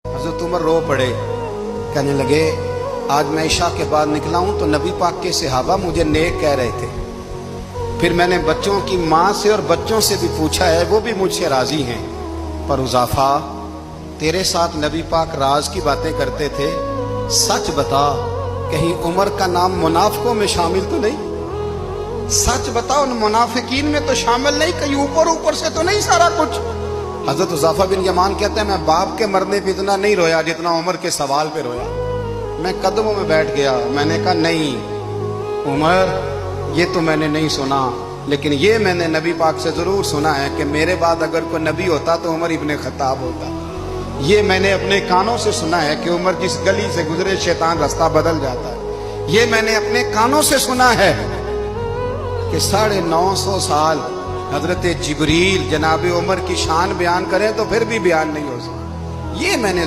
हज़रत उमर रो पड़े, कहने लगे आज मैं इशा के बाद निकला हूं तो नबी पाक के सहाबा मुझे नेक कह रहे थे। फिर मैंने बच्चों की माँ से और बच्चों से भी पूछा है, वो भी मुझसे राजी हैं। पर हुज़ैफा, तेरे साथ नबी पाक राज की बातें करते थे, सच बता कहीं उमर का नाम मुनाफिकों में शामिल तो नहीं? सच बता, उन मुनाफिकीन में तो शामिल नहीं, कहीं ऊपर ऊपर से तो नहीं सारा कुछ? हजरत हुज़ैफा बिन यमान कहते हैं, मैं बाप के मरने पे इतना नहीं रोया जितना उमर के सवाल पे रोया। मैं कदमों में बैठ गया, मैंने कहा नहीं उमर, ये तो मैंने नहीं सुना, लेकिन ये मैंने नबी पाक से जरूर सुना है कि मेरे बाद अगर कोई नबी होता तो उमर इब्ने खत्ताब होता। ये मैंने अपने कानों से सुना है कि उमर जिस गली से गुजरे शैतान रास्ता बदल जाता है। ये मैंने अपने कानों से सुना है कि 950 साल हजरत जिब्रील जनाब उमर की शान बयान करें तो फिर भी बयान नहीं हो सकता। ये मैंने